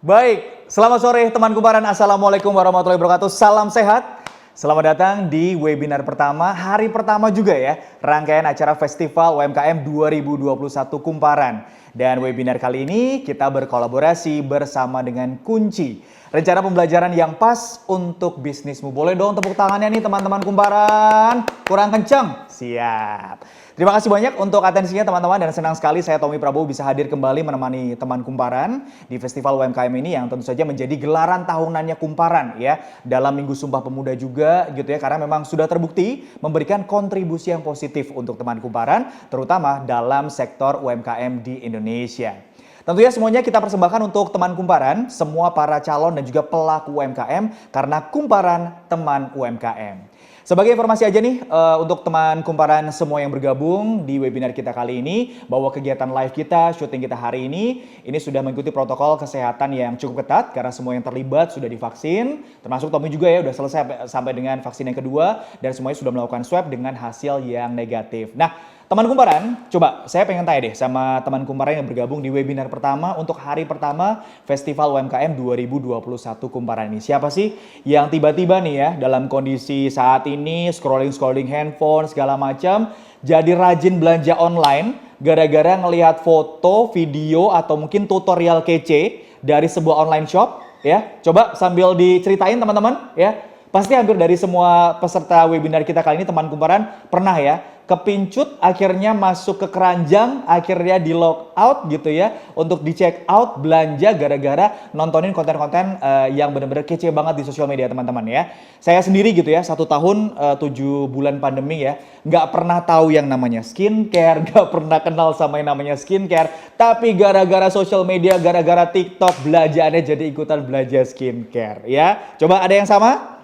Baik, selamat sore teman kumparan. Assalamualaikum warahmatullahi wabarakatuh. Salam sehat. Selamat datang di webinar pertama, hari pertama juga ya, rangkaian acara Festival UMKM 2021 Kumparan. Dan webinar kali ini kita berkolaborasi bersama dengan Kunci. Rencana pembelajaran yang pas untuk bisnismu. Boleh dong tepuk tangannya nih teman-teman Kumparan. Kurang kenceng? Siap. Terima kasih banyak untuk atensinya teman-teman dan senang sekali saya Tommy Prabowo bisa hadir kembali menemani teman Kumparan di Festival UMKM ini yang tentu saja menjadi gelaran tahunannya Kumparan ya. Dalam Minggu Sumpah Pemuda juga gitu ya, karena memang sudah terbukti memberikan kontribusi yang positif untuk teman Kumparan terutama dalam sektor UMKM di Indonesia. Tentunya semuanya kita persembahkan untuk teman Kumparan, semua para calon dan juga pelaku UMKM karena Kumparan teman UMKM. Sebagai informasi aja nih untuk teman Kumparan semua yang bergabung di webinar kita kali ini, bahwa kegiatan live kita, syuting kita hari ini sudah mengikuti protokol kesehatan yang cukup ketat karena semua yang terlibat sudah divaksin, termasuk Tommy juga ya udah selesai sampai dengan vaksin yang kedua dan semuanya sudah melakukan swab dengan hasil yang negatif. Nah, teman Kumparan, coba saya pengen tanya deh sama teman Kumparan yang bergabung di webinar pertama untuk hari pertama Festival UMKM 2021 Kumparan ini. Siapa sih yang tiba-tiba nih ya dalam kondisi saat ini scrolling handphone segala macam jadi rajin belanja online gara-gara ngelihat foto, video atau mungkin tutorial kece dari sebuah online shop ya. Coba sambil diceritain teman-teman ya. Pasti hampir dari semua peserta webinar kita kali ini teman Kumparan pernah ya kepincut, akhirnya masuk ke keranjang, akhirnya di log out gitu ya untuk di check out belanja gara-gara nontonin konten-konten yang benar-benar kece banget di sosial media teman-teman ya. Saya sendiri gitu ya 1 tahun 7 bulan pandemi ya nggak pernah tahu yang namanya skincare, nggak pernah kenal sama yang namanya skincare, tapi gara-gara sosial media, gara-gara TikTok belanjaannya jadi ikutan belanja skincare ya. Coba ada yang sama?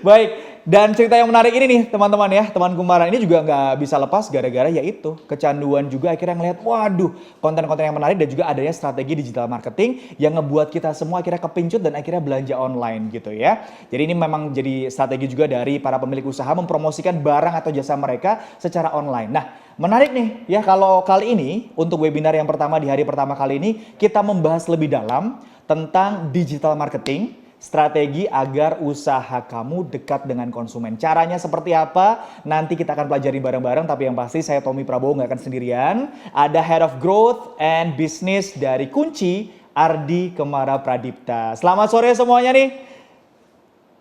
Baik, dan cerita yang menarik ini nih teman-teman ya, teman Kumparan ini juga nggak bisa lepas gara-gara yaitu kecanduan juga akhirnya ngelihat waduh konten-konten yang menarik dan juga adanya strategi digital marketing yang ngebuat kita semua akhirnya kepincut dan akhirnya belanja online gitu ya. Jadi ini memang jadi strategi juga dari para pemilik usaha mempromosikan barang atau jasa mereka secara online. Nah, menarik nih ya kalau kali ini untuk webinar yang pertama di hari pertama kali ini kita membahas lebih dalam tentang digital marketing, strategi agar usaha kamu dekat dengan konsumen. Caranya seperti apa? Nanti kita akan pelajari bareng-bareng. Tapi yang pasti saya Tommy Prabowo nggak akan sendirian. Ada Head of Growth and Business dari Kunci, Ardi Kemara Pradipta. Selamat sore semuanya nih.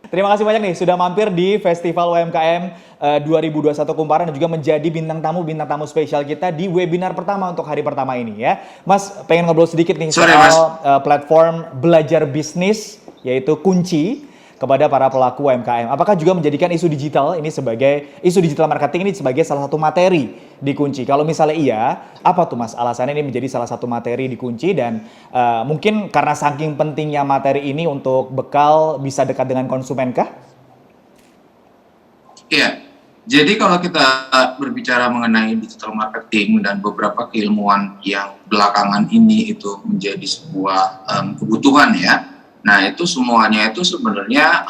Terima kasih banyak nih sudah mampir di Festival UMKM 2021 Kumparan dan juga menjadi bintang tamu spesial kita di webinar pertama untuk hari pertama ini ya. Mas, pengen ngobrol sedikit nih soal platform belajar bisnis yaitu Kunci kepada para pelaku UMKM. Apakah juga menjadikan isu digital ini sebagai isu digital marketing ini sebagai salah satu materi di Kunci? Kalau misalnya iya, apa tuh Mas alasannya ini menjadi salah satu materi di Kunci dan mungkin karena saking pentingnya materi ini untuk bekal bisa dekat dengan konsumen kah? Iya. Jadi kalau kita berbicara mengenai digital marketing dan beberapa keilmuan yang belakangan ini itu menjadi sebuah kebutuhan ya. Nah itu semuanya itu sebenarnya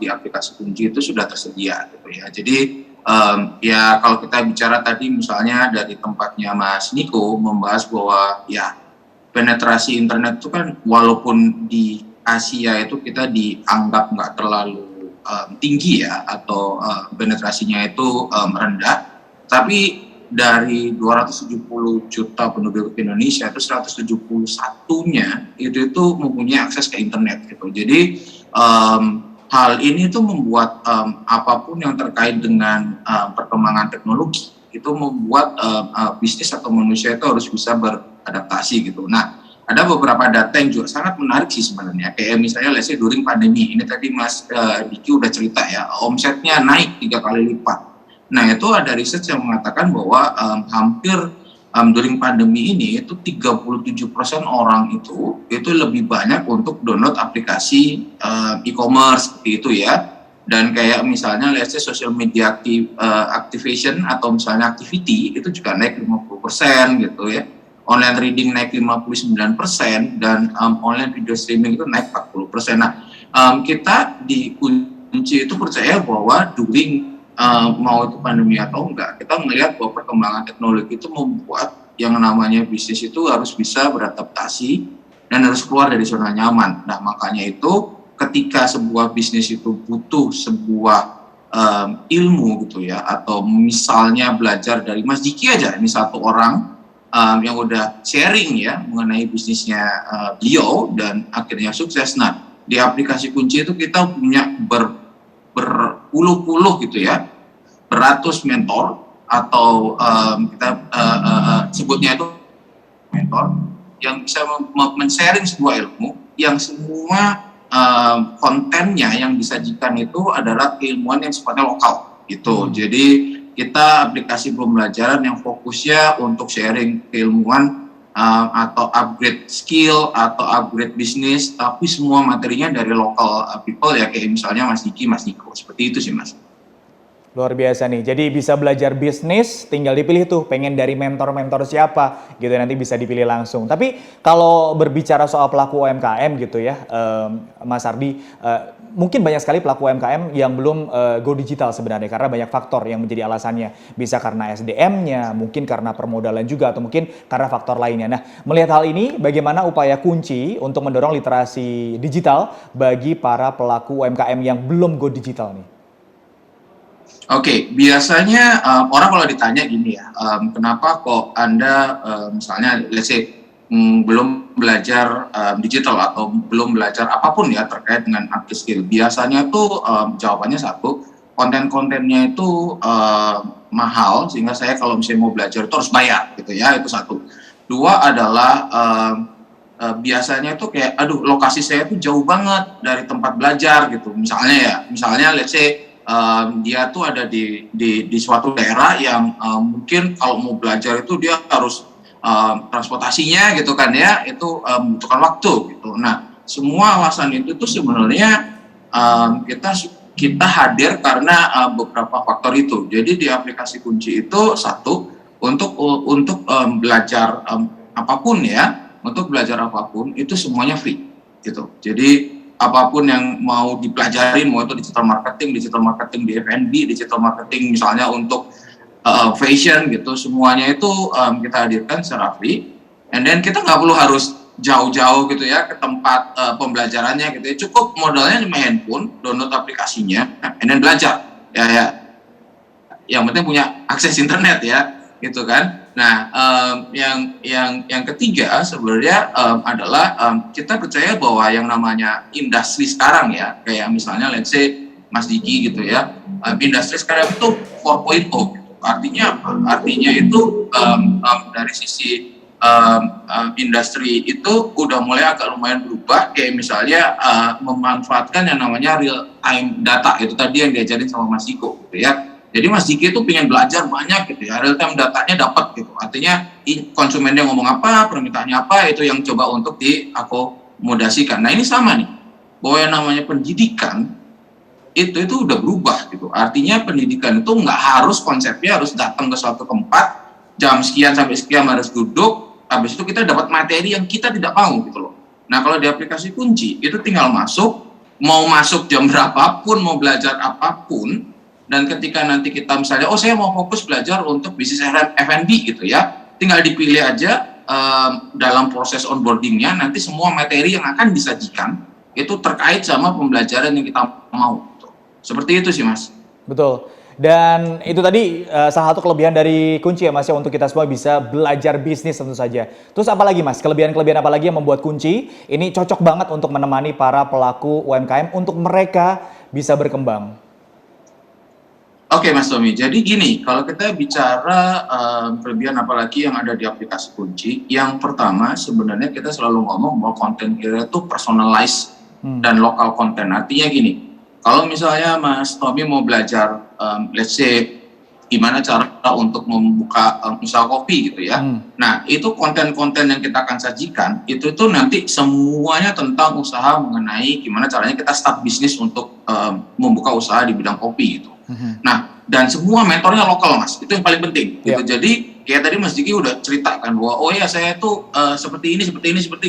di aplikasi Kunci itu sudah tersedia gitu ya. Jadi ya kalau kita bicara tadi misalnya dari tempatnya Mas Niko membahas bahwa ya penetrasi internet itu kan walaupun di Asia itu kita dianggap nggak terlalu tinggi ya atau penetrasinya itu rendah, tapi dari 270 juta penduduk Indonesia itu 171-nya itu mempunyai akses ke internet gitu. Jadi hal ini tuh membuat apapun yang terkait dengan perkembangan teknologi itu membuat bisnis atau manusia itu harus bisa beradaptasi gitu. Nah, ada beberapa data yang juga sangat menarik sih sebenarnya. Kayak misalnya let's say during pandemi, ini tadi Mas Diki udah cerita ya, omsetnya naik 3 kali lipat. Nah itu ada riset yang mengatakan bahwa hampir during pandemi ini itu 37% orang itu lebih banyak untuk download aplikasi e-commerce seperti itu ya. Dan kayak misalnya let's say social media activation atau misalnya activity itu juga naik 50% gitu ya. Online reading naik 59% dan online video streaming itu naik 40%. Nah kita di Kunci itu percaya bahwa during mau itu pandemi atau enggak, kita melihat bahwa perkembangan teknologi itu membuat yang namanya bisnis itu harus bisa beradaptasi dan harus keluar dari zona nyaman. Nah, makanya itu ketika sebuah bisnis itu butuh sebuah ilmu gitu ya, atau misalnya belajar dari Mas Diki aja, ini satu orang yang udah sharing ya mengenai bisnisnya beliau dan akhirnya sukses. Nah, di aplikasi kunci itu kita punya berpuluh-puluh gitu ya, beratus mentor atau kita sebutnya itu mentor yang bisa men-sharing sebuah ilmu yang semua kontennya yang disajikan itu adalah keilmuan yang sifatnya lokal gitu. Jadi kita aplikasi pembelajaran yang fokusnya untuk sharing keilmuan atau upgrade skill atau upgrade bisnis, tapi semua materinya dari local people ya, kayak misalnya Mas Diki, Mas Niko, seperti itu sih Mas. Luar biasa nih, jadi bisa belajar bisnis, tinggal dipilih tuh pengen dari mentor-mentor siapa gitu, nanti bisa dipilih langsung. Tapi kalau berbicara soal pelaku UMKM gitu ya, Mas Ardi, mungkin banyak sekali pelaku UMKM yang belum go digital sebenarnya, karena banyak faktor yang menjadi alasannya. Bisa karena SDM-nya, mungkin karena permodalan juga, atau mungkin karena faktor lainnya. Nah, melihat hal ini, bagaimana upaya kunci untuk mendorong literasi digital bagi para pelaku UMKM yang belum go digital nih? Oke, biasanya orang kalau ditanya gini ya, kenapa kok Anda misalnya let's say belum belajar digital atau belum belajar apapun ya terkait dengan upskill. Biasanya tuh jawabannya satu, konten-kontennya itu mahal, sehingga saya kalau misalnya mau belajar itu harus bayar gitu ya, itu satu. Dua adalah biasanya tuh kayak, aduh lokasi saya tuh jauh banget dari tempat belajar gitu. Misalnya let's say dia tuh ada di suatu daerah yang mungkin kalau mau belajar itu dia harus transportasinya gitu kan ya, itu membutuhkan waktu gitu. Nah, semua alasan itu tuh sebenarnya kita hadir karena beberapa faktor itu. Jadi di aplikasi kunci itu satu, untuk belajar apapun ya, untuk belajar apapun itu semuanya free gitu. Jadi apapun yang mau dipelajarin, mau itu digital marketing di F&B, digital marketing misalnya untuk fashion gitu, semuanya itu kita hadirkan secara free. And then kita nggak perlu harus jauh-jauh gitu ya ke tempat pembelajarannya gitu ya. Cukup modalnya cuma handphone, download aplikasinya, and then belajar. Ya. Yang penting punya akses internet ya, gitu kan. Nah, yang ketiga sebenarnya adalah kita percaya bahwa yang namanya industri sekarang ya, kayak misalnya let's say Mas Diki gitu ya, industri sekarang itu 4.0 gitu. Artinya apa? Artinya itu dari sisi industri itu udah mulai agak lumayan berubah, kayak misalnya memanfaatkan yang namanya real time data, itu tadi yang diajarin sama Mas Diko gitu ya. Jadi Mas Diki itu pengen belajar banyak gitu ya, real time datanya dapat gitu. Artinya konsumennya ngomong apa, permintaannya apa, itu yang coba untuk diakomodasikan. Nah, ini sama nih, bahwa yang namanya pendidikan itu udah berubah gitu. Artinya pendidikan itu nggak harus konsepnya harus datang ke suatu tempat, jam sekian sampai sekian harus duduk, habis itu kita dapat materi yang kita tidak mau gitu loh. Nah, kalau di aplikasi kunci itu tinggal masuk, mau masuk jam berapapun, mau belajar apapun. Dan ketika nanti kita misalnya, saya mau fokus belajar untuk bisnis F&B gitu ya, tinggal dipilih aja dalam proses onboardingnya, nanti semua materi yang akan disajikan itu terkait sama pembelajaran yang kita mau. Seperti itu sih Mas. Betul. Dan itu tadi salah satu kelebihan dari kunci ya Mas ya, untuk kita semua bisa belajar bisnis tentu saja. Terus apa lagi Mas? Kelebihan-kelebihan apa lagi yang membuat kunci ini cocok banget untuk menemani para pelaku UMKM untuk mereka bisa berkembang? Oke Mas Tommy, jadi gini, kalau kita bicara kelebihan apalagi yang ada di aplikasi kunci, yang pertama sebenarnya kita selalu ngomong bahwa konten kita itu personalized dan lokal konten. Artinya gini, kalau misalnya Mas Tommy mau belajar, let's say gimana cara untuk membuka usaha kopi gitu ya. Nah, itu konten-konten yang kita akan sajikan, itu nanti semuanya tentang usaha, mengenai gimana caranya kita start bisnis untuk membuka usaha di bidang kopi gitu. Nah, dan semua mentornya lokal Mas, itu yang paling penting gitu. Jadi kayak tadi Mas Diki udah ceritakan bahwa saya tuh seperti ini,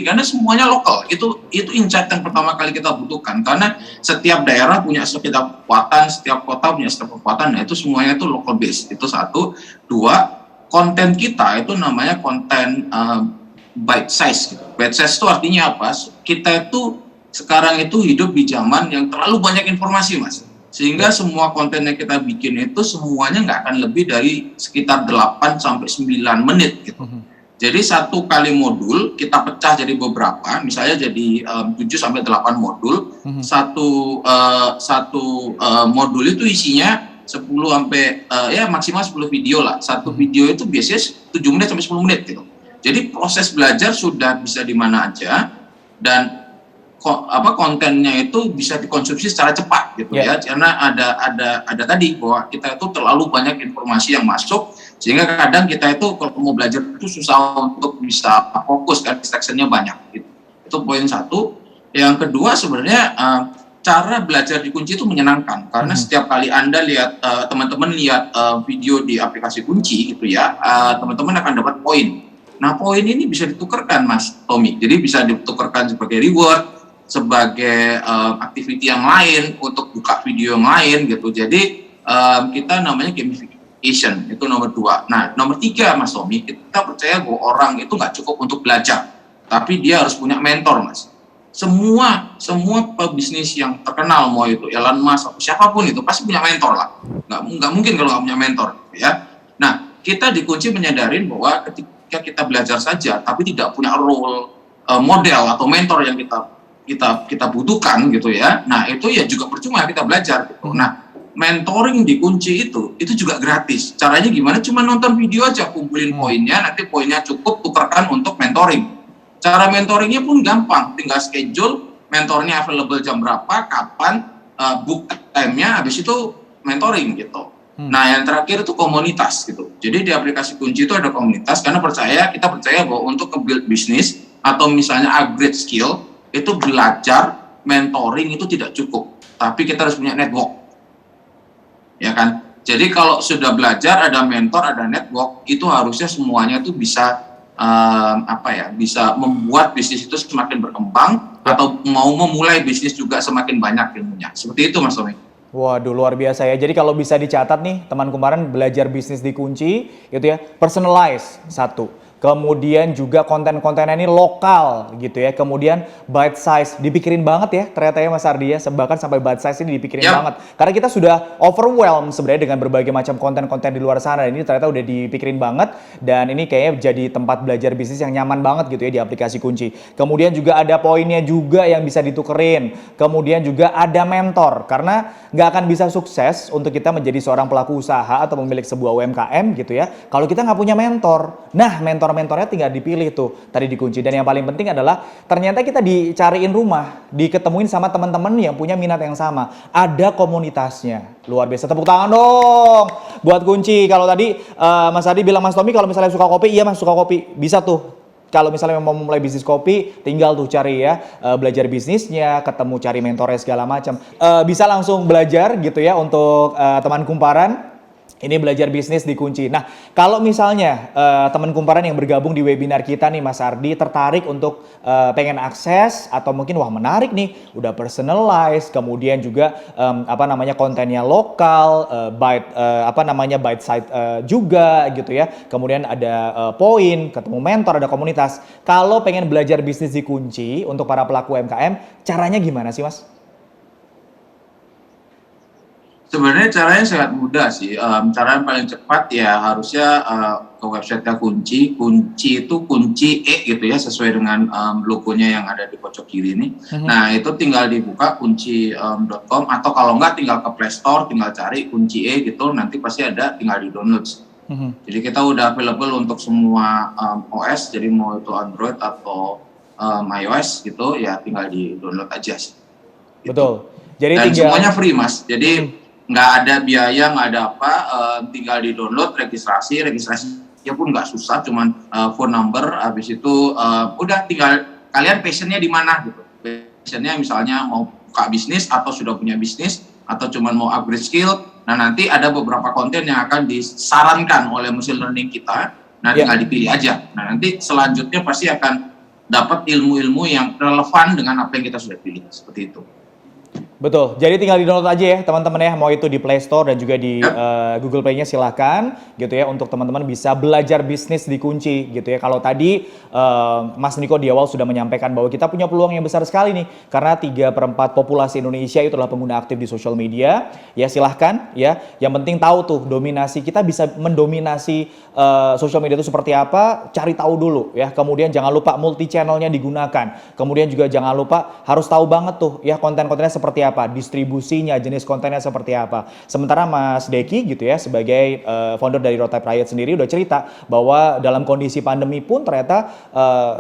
karena semuanya lokal. Itu insight yang pertama kali kita butuhkan, karena setiap daerah punya setiap kekuatan, setiap kota punya setiap kekuatan. Nah, itu semuanya itu local base. Itu satu. Dua, konten kita itu namanya konten bite size gitu. Bite size itu artinya apa? Kita itu sekarang itu hidup di zaman yang terlalu banyak informasi, Mas. Sehingga semua konten yang kita bikin itu semuanya nggak akan lebih dari sekitar 8 sampai 9 menit gitu. Jadi satu kali modul kita pecah jadi beberapa, misalnya jadi 7 sampai 8 modul. Satu modul itu isinya 10 sampai ya maksimal 10 video lah. Satu video itu biasanya 7 menit sampai 10 menit gitu. Jadi proses belajar sudah bisa di mana aja, dan kontennya itu bisa dikonsumsi secara cepat gitu ya, karena ada tadi bahwa kita itu terlalu banyak informasi yang masuk, sehingga kadang kita itu kalau mau belajar itu susah untuk bisa fokus, kan distractionnya banyak gitu. Itu poin satu. Yang kedua sebenarnya cara belajar dikunci itu menyenangkan, karena setiap kali Anda lihat teman-teman lihat video di aplikasi kunci gitu ya, teman-teman akan dapat poin. Nah, poin ini bisa ditukarkan, Mas Tommy. Jadi bisa ditukarkan sebagai reward, sebagai activity yang lain, untuk buka video yang lain gitu. Jadi kita namanya gamification, itu nomor 2. Nah, nomor 3, Mas Tommy, kita percaya bahwa orang itu nggak cukup untuk belajar, tapi dia harus punya mentor, Mas. Semua pebisnis yang terkenal, mau itu Elon Musk atau siapapun itu, pasti punya mentor lah. Nggak mungkin kalau nggak punya mentor, ya. Nah, kita dikunci menyadarin bahwa ketika kita belajar saja, tapi tidak punya role model atau mentor yang kita butuhkan gitu ya. Nah, itu ya juga percuma kita belajar gitu. Nah, mentoring dikunci itu juga gratis. Caranya gimana? Cuma nonton video aja, kumpulin poinnya, nanti poinnya cukup tukarkan untuk mentoring. Cara mentoringnya pun gampang, tinggal schedule mentornya available jam berapa, kapan, book time-nya, habis itu mentoring gitu. Nah, yang terakhir itu komunitas gitu. Jadi di aplikasi kunci itu ada komunitas, karena kita percaya bahwa untuk nge-build bisnis atau misalnya upgrade skill, itu belajar, mentoring itu tidak cukup, tapi kita harus punya network, ya kan? Jadi kalau sudah belajar, ada mentor, ada network, itu harusnya semuanya itu bisa bisa membuat bisnis itu semakin berkembang, atau mau memulai bisnis juga semakin banyak ilmunya. Seperti itu, Mas Tommy. Waduh, luar biasa ya. Jadi kalau bisa dicatat nih, teman kumparan, belajar bisnis dikunci, gitu ya, personalize, satu. Kemudian juga konten-kontennya ini lokal gitu ya. Kemudian bite size, dipikirin banget ya ternyata ya Mas Ardi ya. Bahkan sampai bite size ini dipikirin banget. Karena kita sudah overwhelmed sebenarnya dengan berbagai macam konten-konten di luar sana. Ini ternyata udah dipikirin banget. Dan ini kayaknya jadi tempat belajar bisnis yang nyaman banget gitu ya di aplikasi kunci. Kemudian juga ada poinnya juga yang bisa ditukerin. Kemudian juga ada mentor. Karena nggak akan bisa sukses untuk kita menjadi seorang pelaku usaha atau pemilik sebuah UMKM gitu ya, kalau kita nggak punya mentor. Nah, mentornya tinggal dipilih tuh tadi dikunci. Dan yang paling penting adalah ternyata kita dicariin rumah, diketemuin sama teman-teman yang punya minat yang sama, ada komunitasnya. Luar biasa, tepuk tangan dong buat kunci. Kalau tadi Mas Adi bilang Mas Tommy kalau misalnya suka kopi, iya Mas suka kopi, bisa tuh. Kalau misalnya mau mulai bisnis kopi, tinggal tuh cari ya, belajar bisnisnya, ketemu cari mentornya segala macam. Bisa langsung belajar gitu ya untuk teman kumparan. Ini belajar bisnis dikunci. Nah, kalau misalnya teman kumparan yang bergabung di webinar kita nih Mas Ardi tertarik untuk pengen akses atau mungkin wah menarik nih, udah personalize, kemudian juga kontennya lokal, bite side juga gitu ya. Kemudian ada poin, ketemu mentor, ada komunitas. Kalau pengen belajar bisnis dikunci untuk para pelaku UMKM, caranya gimana sih Mas? Sebenarnya caranya sangat mudah sih. Cara yang paling cepat ya harusnya ke website kunci. Kunci itu kunci gitu ya, sesuai dengan logonya yang ada di pojok kiri ini. Nah, itu tinggal dibuka kunci.com, atau kalau enggak tinggal ke Play Store, tinggal cari kunci gitu, nanti pasti ada, tinggal di-download. Jadi kita udah available untuk semua OS, jadi mau itu Android atau iOS gitu, ya tinggal di-download aja sih. Gitu. Betul. Jadi dan semuanya free, Mas. Jadi nggak ada biaya, nggak ada apa, tinggal di-download, registrasinya pun nggak susah, cuman phone number, habis itu udah tinggal kalian passionnya di mana gitu. Passionnya misalnya mau buka bisnis, atau sudah punya bisnis, atau cuman mau upgrade skill. Nah, nanti ada beberapa konten yang akan disarankan oleh machine learning kita, nah tinggal dipilih aja. Nah, nanti selanjutnya pasti akan dapat ilmu-ilmu yang relevan dengan apa yang kita sudah pilih, seperti itu. Betul, jadi tinggal di-download aja ya teman-teman ya, mau itu di Play Store dan juga di Ya. Google Play-nya silahkan gitu ya untuk teman-teman bisa belajar bisnis dikunci gitu ya. Kalau tadi Mas Niko di awal sudah menyampaikan bahwa kita punya peluang yang besar sekali nih karena 3/4 populasi Indonesia itu adalah pengguna aktif di sosial media. Ya silahkan ya, yang penting tahu tuh dominasi kita bisa mendominasi sosial media itu seperti apa, cari tahu dulu ya. Kemudian jangan lupa multi channelnya digunakan. Kemudian juga jangan lupa harus tahu banget tuh ya konten-kontennya seperti apa, distribusinya, jenis kontennya seperti apa. Sementara Mas Deki gitu ya sebagai founder dari Roadtype Riot sendiri udah cerita bahwa dalam kondisi pandemi pun ternyata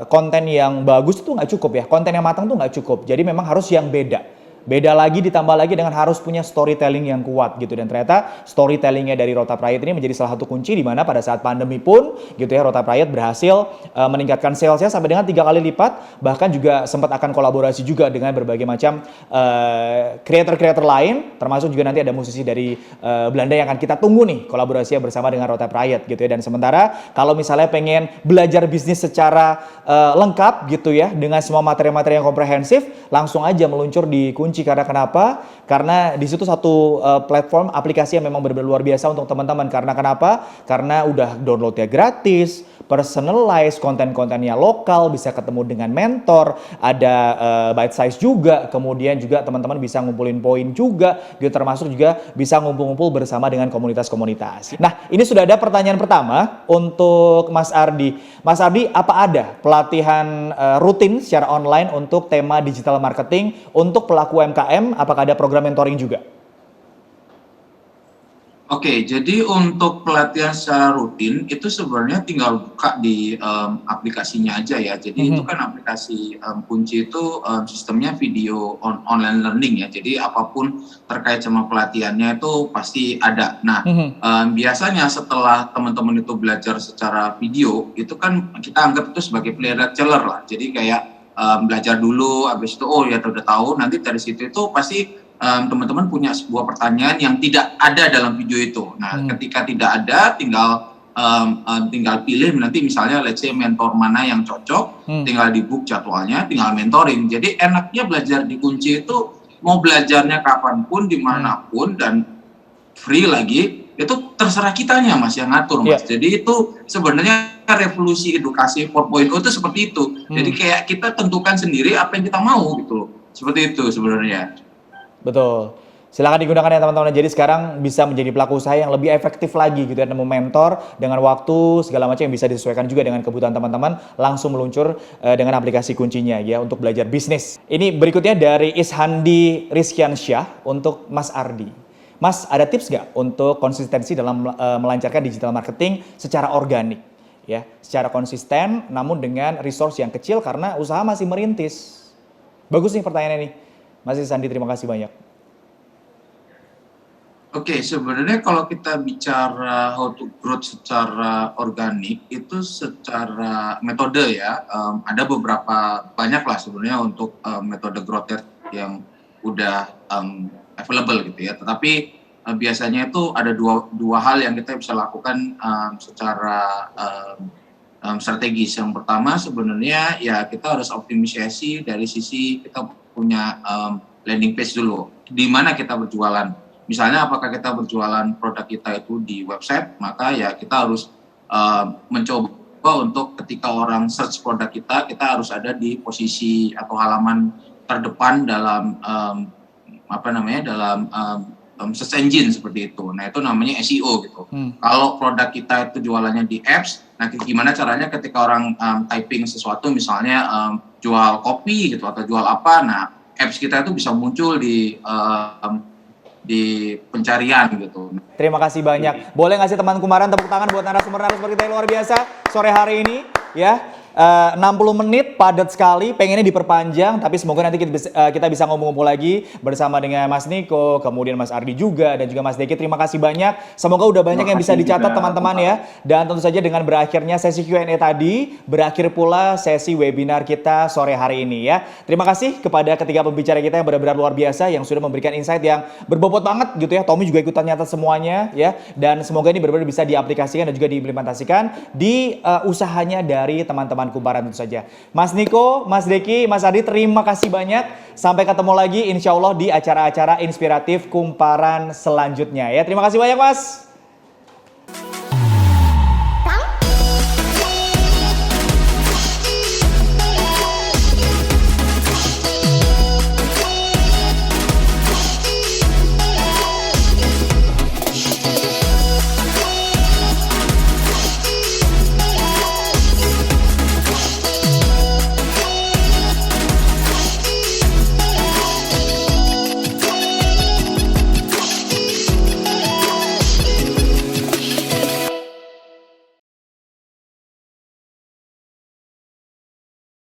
konten yang bagus itu nggak cukup ya, konten yang matang tuh nggak cukup. Jadi memang harus yang beda. Beda lagi ditambah lagi dengan harus punya storytelling yang kuat gitu, dan ternyata storytellingnya dari Roadtype Riot ini menjadi salah satu kunci di mana pada saat pandemi pun gitu ya Roadtype Riot berhasil meningkatkan salesnya sampai dengan 3 kali lipat, bahkan juga sempat akan kolaborasi juga dengan berbagai macam creator-creator lain, termasuk juga nanti ada musisi dari Belanda yang akan kita tunggu nih kolaborasinya bersama dengan Roadtype Riot gitu ya. Dan sementara kalau misalnya pengen belajar bisnis secara lengkap gitu ya dengan semua materi-materi yang komprehensif, langsung aja meluncur di kunci. Karena kenapa? Karena di situ satu platform aplikasi yang memang benar-benar luar biasa untuk teman-teman. Karena kenapa? Karena udah downloadnya gratis, personalize, konten-kontennya lokal, bisa ketemu dengan mentor, ada bite size juga, kemudian juga teman-teman bisa ngumpulin poin juga, gitu, termasuk juga bisa ngumpul-ngumpul bersama dengan komunitas-komunitas. Nah, ini sudah ada pertanyaan pertama untuk Mas Ardi. Mas Ardi, apa ada pelatihan rutin secara online untuk tema digital marketing untuk pelaku UMKM? Apakah ada program mentoring juga? Oke, jadi untuk pelatihan secara rutin itu sebenarnya tinggal buka di aplikasinya aja ya. Jadi itu kan aplikasi kunci itu sistemnya video online learning ya. Jadi apapun terkait sama pelatihannya itu pasti ada. Nah, biasanya setelah teman-teman itu belajar secara video, itu kan kita anggap itu sebagai play lecturer lah. Jadi kayak belajar dulu, habis itu oh ya udah tahu. Nanti dari situ itu pasti teman-teman punya sebuah pertanyaan yang tidak ada dalam video itu. Nah, ketika tidak ada, tinggal pilih nanti misalnya let's say mentor mana yang cocok, tinggal di book jadwalnya, tinggal mentoring. Jadi enaknya belajar di kunci itu mau belajarnya kapanpun, dimanapun, dan free lagi, itu terserah kitanya Mas yang ngatur Mas. Jadi itu sebenarnya revolusi edukasi 4.0 itu seperti itu. Jadi kayak kita tentukan sendiri apa yang kita mau gitu loh. Seperti itu sebenarnya. Betul. Silakan digunakan ya teman-teman. Jadi sekarang bisa menjadi pelaku usaha yang lebih efektif lagi gitu ya, nemu mentor dengan waktu segala macam yang bisa disesuaikan juga dengan kebutuhan teman-teman, langsung meluncur dengan aplikasi kuncinya ya untuk belajar bisnis. Ini berikutnya dari Ishandi Rizkiansyah untuk Mas Ardi. Mas, ada tips nggak untuk konsistensi dalam melancarkan digital marketing secara organik? Ya, secara konsisten namun dengan resource yang kecil karena usaha masih merintis. Bagus nih pertanyaannya nih. Mas Ishandi, terima kasih banyak. Oke, sebenarnya kalau kita bicara how to growth secara organik, itu secara metode ya, ada beberapa banyak lah sebenarnya untuk metode growth yang udah available gitu ya. Tetapi biasanya itu ada dua hal yang kita bisa lakukan secara strategis. Yang pertama sebenarnya ya kita harus optimisasi dari sisi kita punya landing page dulu, di mana kita berjualan. Misalnya apakah kita berjualan produk kita itu di website, maka ya kita harus mencoba untuk ketika orang search produk kita harus ada di posisi atau halaman terdepan dalam dalam search engine seperti itu. Nah itu namanya SEO gitu. Kalau produk kita itu jualannya di apps, nah gimana caranya ketika orang typing sesuatu misalnya jual kopi gitu atau jual apa, nah apps kita itu bisa muncul di pencarian gitu. Terima kasih banyak. Boleh nggak sih teman kumaran tepuk tangan buat narasumber-narasumber kita yang luar biasa sore hari ini ya. 60 menit padat sekali, pengennya diperpanjang, tapi semoga nanti kita bisa ngomong-ngomong lagi bersama dengan Mas Niko, kemudian Mas Ardi juga, dan juga Mas Deki. Terima kasih banyak. Semoga udah banyak yang bisa dicatat teman-teman ya. Dan tentu saja dengan berakhirnya sesi Q&A tadi, berakhir pula sesi webinar kita sore hari ini ya. Terima kasih kepada ketiga pembicara kita yang benar-benar luar biasa, yang sudah memberikan insight yang berbobot banget gitu ya. Tommy juga ikutan nyatat semuanya ya. Dan semoga ini benar-benar bisa diaplikasikan dan juga diimplementasikan di usahanya dari teman-teman teman-teman Kumparan tentu saja. Mas Niko, Mas Deki, Mas Adi, terima kasih banyak. Sampai ketemu lagi insya Allah di acara-acara inspiratif Kumparan selanjutnya ya. Terima kasih banyak Mas.